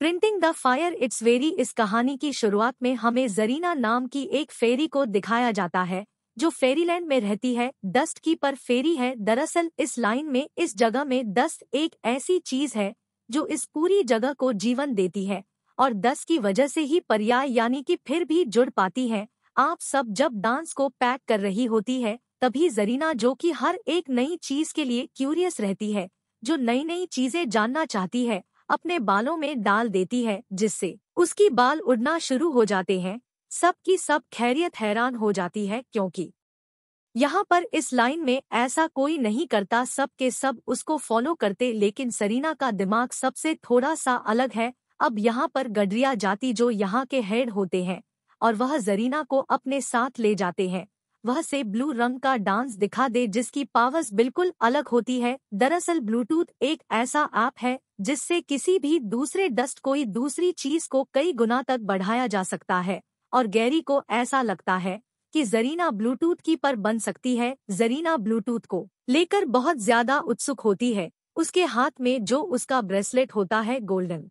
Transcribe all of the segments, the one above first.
Printing the fire it's very. इस कहानी की शुरुआत में हमें जरीना नाम की एक फेरी को दिखाया जाता है जो फेरीलैंड में रहती है। डस्ट की पर फेरी है। दरअसल इस लाइन में, इस जगह में डस्ट एक ऐसी चीज है जो इस पूरी जगह को जीवन देती है और डस्ट की वजह से ही पर्याय यानी कि फिर भी जुड़ पाती है। आप सब जब डांस को पैक कर रही होती है तभी जरीना, जो कि हर एक नई चीज के लिए क्यूरियस रहती है, जो नई नई चीजें जानना चाहती है, अपने बालों में डाल देती है जिससे उसकी बाल उड़ना शुरू हो जाते हैं। सब की सब खैरियत हैरान हो जाती है क्योंकि यहाँ पर इस लाइन में ऐसा कोई नहीं करता, सब के सब उसको फॉलो करते। लेकिन जरीना का दिमाग सबसे थोड़ा सा अलग है। अब यहाँ पर गडरिया जाति जो यहाँ के हेड होते हैं और वह जरीना को अपने साथ ले जाते हैं। वह से ब्लू रंग का डांस दिखा दे जिसकी पावर्स बिल्कुल अलग होती है। दरअसल ब्लूटूथ एक ऐसा ऐप है जिससे किसी भी दूसरे डस्ट कोई दूसरी चीज को कई गुना तक बढ़ाया जा सकता है और गैरी को ऐसा लगता है कि जरीना ब्लूटूथ की पर बन सकती है। जरीना ब्लूटूथ को लेकर बहुत ज्यादा उत्सुक होती है। उसके हाथ में जो उसका ब्रेसलेट होता है गोल्डन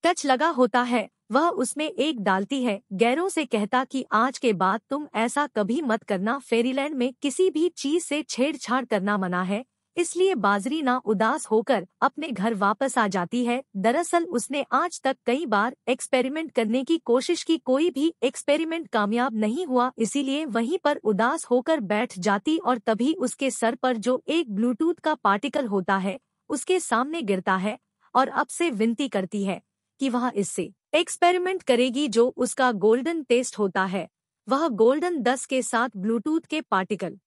टच लगा होता है, वह उसमें एक डालती है। गैरों से कहता कि आज के बाद तुम ऐसा कभी मत करना, फेरीलैंड में किसी भी चीज से छेड़छाड़ करना मना है। इसलिए बाजरीना उदास होकर अपने घर वापस आ जाती है। दरअसल उसने आज तक कई बार एक्सपेरिमेंट करने की कोशिश की, कोई भी एक्सपेरिमेंट कामयाब नहीं हुआ, इसीलिए वहीं पर उदास होकर बैठ जाती और तभी उसके सर पर जो एक ब्लूटूथ का पार्टिकल होता है उसके सामने गिरता है और अब से विनती करती है कि वह इससे एक्सपेरिमेंट करेगी जो उसका गोल्डन टेस्ट होता है। वह गोल्डन डस्ट के साथ ब्लूटूथ के पार्टिकल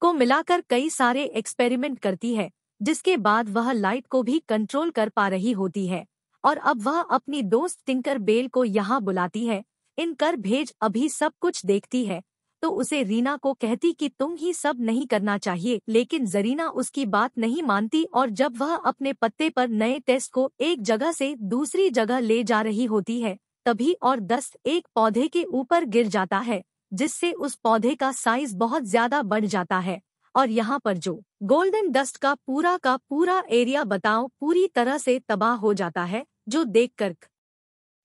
को मिलाकर कई सारे एक्सपेरिमेंट करती है, जिसके बाद वह लाइट को भी कंट्रोल कर पा रही होती है। और अब वह अपनी दोस्त टिंकर बेल को यहाँ बुलाती है। इन कर भेज अभी सब कुछ देखती है तो उसे रीना को कहती कि तुम ही सब नहीं करना चाहिए, लेकिन जरीना उसकी बात नहीं मानती और जब वह अपने पत्ते पर नए टेस्ट को एक जगह से दूसरी जगह ले जा रही होती है तभी और डस्ट एक पौधे के ऊपर गिर जाता है जिससे उस पौधे का साइज बहुत ज्यादा बढ़ जाता है और यहाँ पर जो गोल्डन डस्ट का पूरा एरिया बताओ पूरी तरह से तबाह हो जाता है, जो देखकर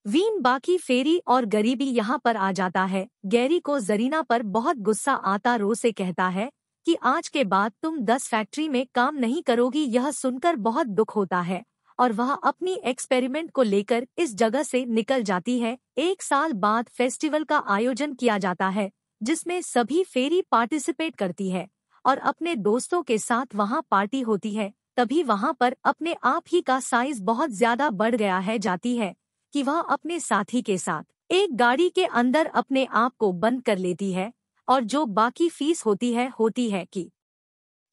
वीन, बाकी फेरी और गरीबी यहाँ पर आ जाता है। गैरी को जरीना पर बहुत गुस्सा आता, रो से कहता है कि आज के बाद तुम 10 फैक्ट्री में काम नहीं करोगी। यह सुनकर बहुत दुख होता है और वह अपनी एक्सपेरिमेंट को लेकर इस जगह से निकल जाती है। एक साल बाद फेस्टिवल का आयोजन किया जाता है जिसमें सभी फेरी पार्टिसिपेट करती है और अपने दोस्तों के साथ वहाँ पार्टी होती है। तभी वहाँ पर अपने आप ही का साइज बहुत ज्यादा बढ़ गया है जाती है कि वह अपने साथी के साथ एक गाड़ी के अंदर अपने आप को बंद कर लेती है और जो बाकी फीस होती है कि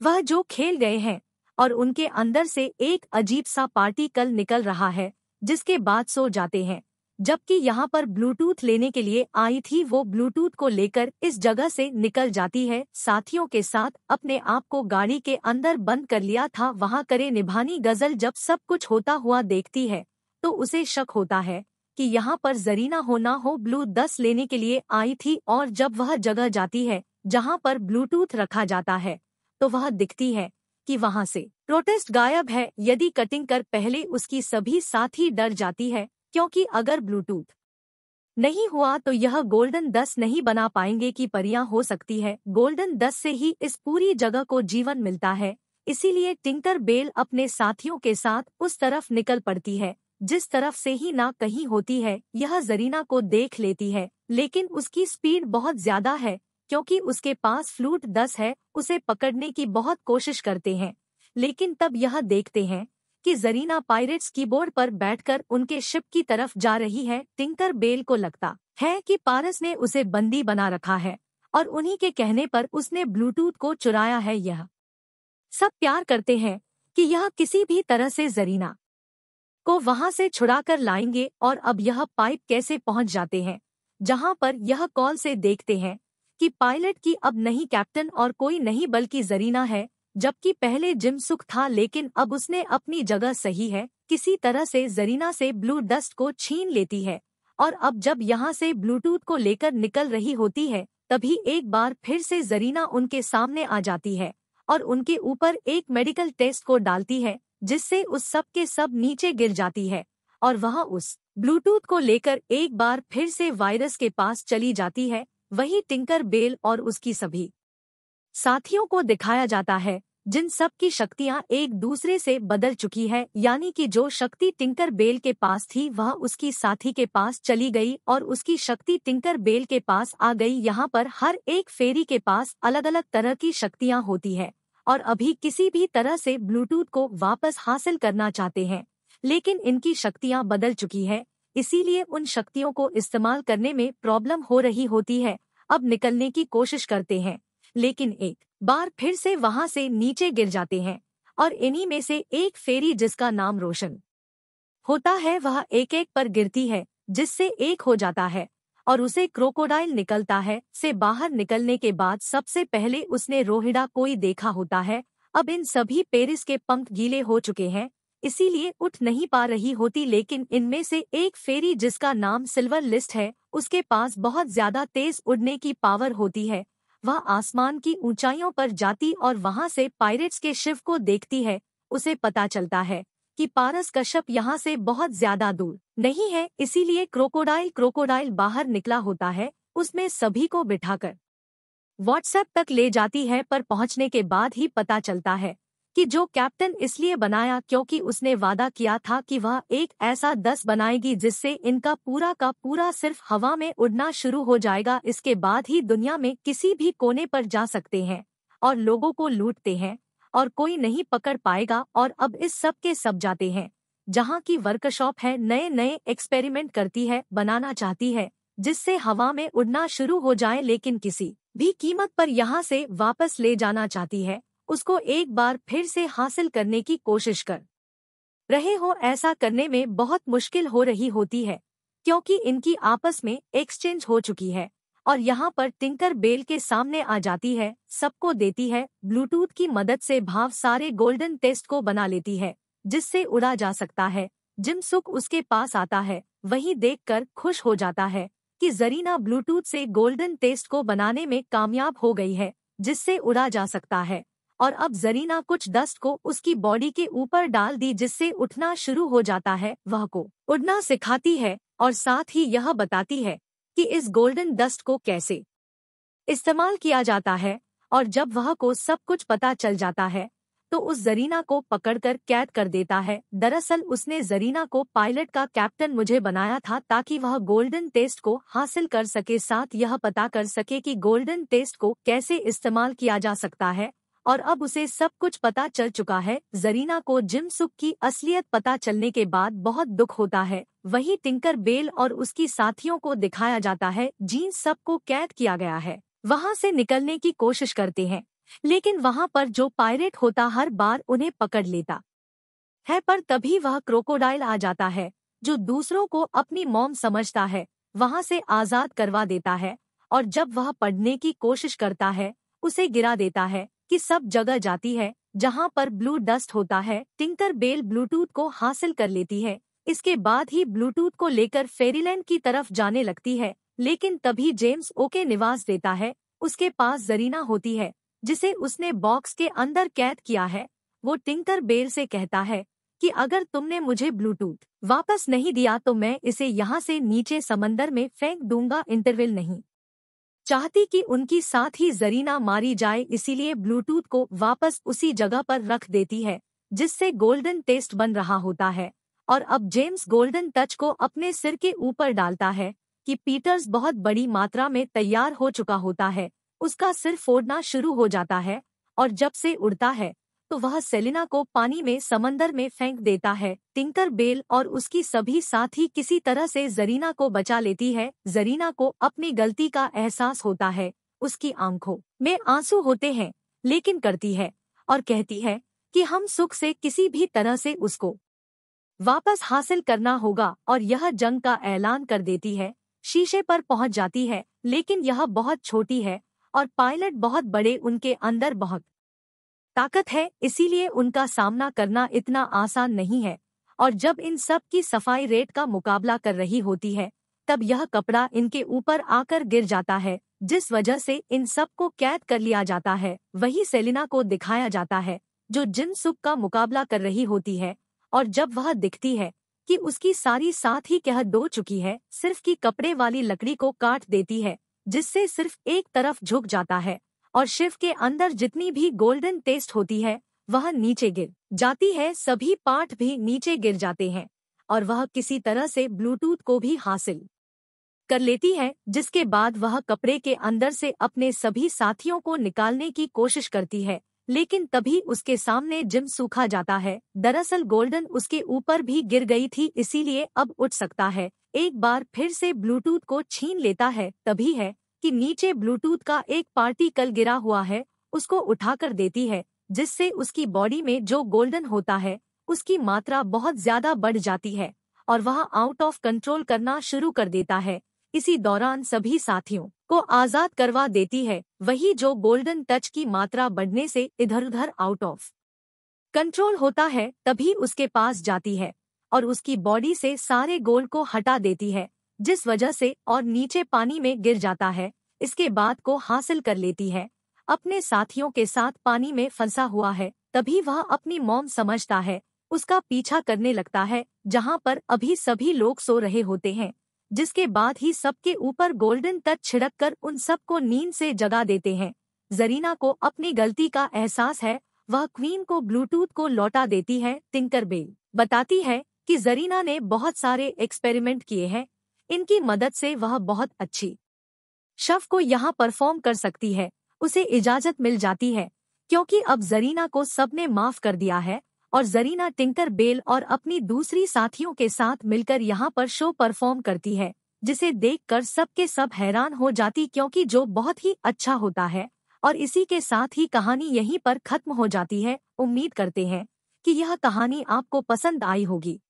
वह जो खेल गए हैं और उनके अंदर से एक अजीब सा पार्टिकल निकल रहा है जिसके बाद सो जाते हैं। जबकि यहाँ पर ब्लूटूथ लेने के लिए आई थी, वो ब्लूटूथ को लेकर इस जगह से निकल जाती है। साथियों के साथ अपने आप को गाड़ी के अंदर बंद कर लिया था। वहाँ करे निभानी गजल जब सब कुछ होता हुआ देखती है तो उसे शक होता है कि यहाँ पर जरीना हो ना हो ब्लू 10 लेने के लिए आई थी और जब वह जगह जाती है जहाँ पर ब्लूटूथ रखा जाता है तो वह दिखती है कि वहाँ से प्रोटेस्ट गायब है। यदि कटिंग कर पहले उसकी सभी साथी डर जाती है क्योंकि अगर ब्लूटूथ नहीं हुआ तो यह गोल्डन 10 नहीं बना पाएंगे कि परियां हो सकती है। गोल्डन 10 से ही इस पूरी जगह को जीवन मिलता है, इसीलिए टिंकर बेल अपने साथियों के साथ उस तरफ निकल पड़ती है जिस तरफ से ही ना कहीं होती है। यह जरीना को देख लेती है लेकिन उसकी स्पीड बहुत ज्यादा है क्योंकि उसके पास फ्लूट 10 है। उसे पकड़ने की बहुत कोशिश करते हैं लेकिन तब यह देखते हैं कि जरीना पायरेट्स कीबोर्ड पर बैठकर उनके शिप की तरफ जा रही है। टिंकर बेल को लगता है कि पारस ने उसे बंदी बना रखा है और उन्हीं के कहने पर उसने ब्लूटूथ को चुराया है। यह सब प्यार करते हैं कि यह किसी भी तरह से जरीना को वहां से छुड़ाकर लाएंगे और अब यह पाइप कैसे पहुंच जाते हैं जहां पर यह कॉल से देखते हैं कि पायलट की अब नहीं कैप्टन और कोई नहीं बल्कि जरीना है। जबकि पहले जिम सुख था लेकिन अब उसने अपनी जगह सही है, किसी तरह से जरीना से ब्लू डस्ट को छीन लेती है और अब जब यहाँ से ब्लूटूथ को लेकर निकल रही होती है तभी एक बार फिर से जरीना उनके सामने आ जाती है और उनके ऊपर एक मेडिकल टेस्ट को डालती है जिससे उस सब के सब नीचे गिर जाती है और वह उस ब्लूटूथ को लेकर एक बार फिर से वायरस के पास चली जाती है। वही टिंकर बेल और उसकी सभी साथियों को दिखाया जाता है, जिन सब की शक्तियां एक दूसरे से बदल चुकी है, यानी कि जो शक्ति टिंकर बेल के पास थी वह उसकी साथी के पास चली गई और उसकी शक्ति टिंकर बेल के पास आ गई। यहाँ पर हर एक फेरी के पास अलग अलग तरह की शक्तियां होती है और अभी किसी भी तरह से ब्लूटूथ को वापस हासिल करना चाहते हैं, लेकिन इनकी शक्तियां बदल चुकी है, इसीलिए उन शक्तियों को इस्तेमाल करने में प्रॉब्लम हो रही होती है। अब निकलने की कोशिश करते हैं, लेकिन एक बार फिर से वहां से नीचे गिर जाते हैं और इन्हीं में से एक फेरी जिसका नाम रोशन होता है वह एक एक पर गिरती है, जिससे एक हो जाता है और उसे क्रोकोडाइल निकलता है। से बाहर निकलने के बाद सबसे पहले उसने रोहिड़ा कोई देखा होता है। अब इन सभी पेरिस के पंख गीले हो चुके हैं, इसीलिए उठ नहीं पा रही होती, लेकिन इनमें से एक फेरी जिसका नाम सिल्वर लिस्ट है उसके पास बहुत ज्यादा तेज उड़ने की पावर होती है। वह आसमान की ऊंचाइयों पर जाती और वहां से पायरेट्स के शिप को देखती है। उसे पता चलता है कि पारस कश्यप यहाँ से बहुत ज्यादा दूर नहीं है, इसीलिए क्रोकोडाइल बाहर निकला होता है। उसमें सभी को बिठाकर व्हाट्सएप तक ले जाती है, पर पहुंचने के बाद ही पता चलता है कि जो कैप्टन इसलिए बनाया क्योंकि उसने वादा किया था कि वह एक ऐसा 10 बनाएगी जिससे इनका पूरा का पूरा सिर्फ हवा में उड़ना शुरू हो जाएगा। इसके बाद ही दुनिया में किसी भी कोने पर जा सकते हैं और लोगों को लूटते हैं और कोई नहीं पकड़ पाएगा। और अब इस सब के सब जाते हैं जहाँ की वर्कशॉप है, नए नए एक्सपेरिमेंट करती है, बनाना चाहती है जिससे हवा में उड़ना शुरू हो जाए, लेकिन किसी भी कीमत पर यहाँ से वापस ले जाना चाहती है, उसको एक बार फिर से हासिल करने की कोशिश कर रहे हो। ऐसा करने में बहुत मुश्किल हो रही होती है क्योंकि इनकी आपस में एक्सचेंज हो चुकी है और यहाँ पर टिंकर बेल के सामने आ जाती है, सबको देती है ब्लूटूथ की मदद से भाव सारे गोल्डन टेस्ट को बना लेती है जिससे उड़ा जा सकता है। जिम सुक उसके पास आता है, वही देखकर खुश हो जाता है कि जरीना ब्लूटूथ से गोल्डन टेस्ट को बनाने में कामयाब हो गई है जिससे उड़ा जा सकता है। और अब जरीना कुछ डस्ट को उसकी बॉडी के ऊपर डाल दी जिससे उठना शुरू हो जाता है। वह को उड़ना सिखाती है और साथ ही यह बताती है कि इस गोल्डन डस्ट को कैसे इस्तेमाल किया जाता है। और जब वह को सब कुछ पता चल जाता है तो उस जरीना को पकड़कर कैद कर देता है। दरअसल उसने जरीना को पायलट का कैप्टन मुझे बनाया था ताकि वह गोल्डन टेस्ट को हासिल कर सके, साथ यह पता कर सके कि गोल्डन टेस्ट को कैसे इस्तेमाल किया जा सकता है। और अब उसे सब कुछ पता चल चुका है। जरीना को जिम सुक की असलियत पता चलने के बाद बहुत दुख होता है। वही टिंकर बेल और उसकी साथियों को दिखाया जाता है जिन सबको कैद किया गया है। वहां से निकलने की कोशिश करते हैं, लेकिन वहां पर जो पायरेट होता हर बार उन्हें पकड़ लेता है, पर तभी वह क्रोकोडाइल आ जाता है जो दूसरों को अपनी मॉम समझता है, वहां से आजाद करवा देता है। और जब वह पढ़ने की कोशिश करता है उसे गिरा देता है कि सब जगह जाती है जहां पर ब्लू डस्ट होता है। टिंकर बेल ब्लूटूथ को हासिल कर लेती है, इसके बाद ही ब्लूटूथ को लेकर फेरीलैंड की तरफ जाने लगती है, लेकिन तभी जेम्स ओके निवास देता है। उसके पास जरीना होती है जिसे उसने बॉक्स के अंदर कैद किया है। वो टिंकर बेल से कहता है कि अगर तुमने मुझे ब्लूटूथ वापस नहीं दिया तो मैं इसे यहाँ से नीचे समंदर में फेंक दूंगा। इंटरवल नहीं चाहती कि उनकी साथ ही जरीना मारी जाए, इसीलिए ब्लूटूथ को वापस उसी जगह पर रख देती है जिससे गोल्डन टेस्ट बन रहा होता है। और अब जेम्स गोल्डन टच को अपने सिर के ऊपर डालता है कि पीटर्स बहुत बड़ी मात्रा में तैयार हो चुका होता है। उसका सिर फोड़ना शुरू हो जाता है और जब से उड़ता है तो वह सेलिना को पानी में समंदर में फेंक देता है। टिंकर बेल और उसकी सभी साथी किसी तरह से जरीना को बचा लेती है। जरीना को अपनी गलती का एहसास होता है, उसकी आंखों में आंसू होते हैं, लेकिन करती है और कहती है कि हम सुख से किसी भी तरह से उसको वापस हासिल करना होगा और यह जंग का ऐलान कर देती है। शीशे पर पहुंच जाती है, लेकिन यह बहुत छोटी है और पायलट बहुत बड़े, उनके अंदर बहुत ताकत है, इसीलिए उनका सामना करना इतना आसान नहीं है। और जब इन सब की सफाई रेट का मुकाबला कर रही होती है तब यह कपड़ा इनके ऊपर आकर गिर जाता है, जिस वजह से इन सब को कैद कर लिया जाता है। वही सेलिना को दिखाया जाता है जो जिन सुक का मुकाबला कर रही होती है, और जब वह दिखती है कि उसकी सारी साथ ही कह दो चुकी है, सिर्फ की कपड़े वाली लकड़ी को काट देती है, जिससे सिर्फ एक तरफ झुक जाता है और शिव के अंदर जितनी भी गोल्डन टेस्ट होती है वह नीचे गिर जाती है। सभी पार्ट भी नीचे गिर जाते हैं और वह किसी तरह से ब्लूटूथ को भी हासिल कर लेती है, जिसके बाद वह कपड़े के अंदर से अपने सभी साथियों को निकालने की कोशिश करती है, लेकिन तभी उसके सामने जिम सूखा जाता है। दरअसल गोल्डन उसके ऊपर भी गिर गई थी, इसीलिए अब उठ सकता है। एक बार फिर से ब्लूटूथ को छीन लेता है, तभी है कि नीचे ब्लूटूथ का एक पार्टिकल गिरा हुआ है, उसको उठाकर देती है, जिससे उसकी बॉडी में जो गोल्डन होता है उसकी मात्रा बहुत ज्यादा बढ़ जाती है और वह आउट ऑफ कंट्रोल करना शुरू कर देता है। इसी दौरान सभी साथियों को आजाद करवा देती है। वही जो गोल्डन टच की मात्रा बढ़ने से इधर उधर आउट ऑफ कंट्रोल होता है, तभी उसके पास जाती है और उसकी बॉडी से सारे गोल्ड को हटा देती है, जिस वजह से और नीचे पानी में गिर जाता है। इसके बाद को हासिल कर लेती है। अपने साथियों के साथ पानी में फंसा हुआ है, तभी वह अपनी मॉम समझता है, उसका पीछा करने लगता है जहाँ पर अभी सभी लोग सो रहे होते हैं, जिसके बाद ही सबके ऊपर गोल्डन टच छिड़ककर उन सबको नींद से जगा देते हैं। जरीना को अपनी गलती का एहसास है, वह क्वीन को ब्लूटूथ को लौटा देती है। टिंकरबेल बताती है कि जरीना ने बहुत सारे एक्सपेरिमेंट किए हैं, इनकी मदद से वह बहुत अच्छी शव को यहाँ परफॉर्म कर सकती है। उसे इजाजत मिल जाती है क्योंकि अब जरीना को सबने माफ कर दिया है और जरीना टिंकरबेल और अपनी दूसरी साथियों के साथ मिलकर यहाँ पर शो परफॉर्म करती है, जिसे देखकर सबके सब हैरान हो जाती, क्योंकि जो बहुत ही अच्छा होता है। और इसी के साथ ही कहानी यहीं पर खत्म हो जाती है। उम्मीद करते हैं कि यह कहानी आपको पसंद आई होगी।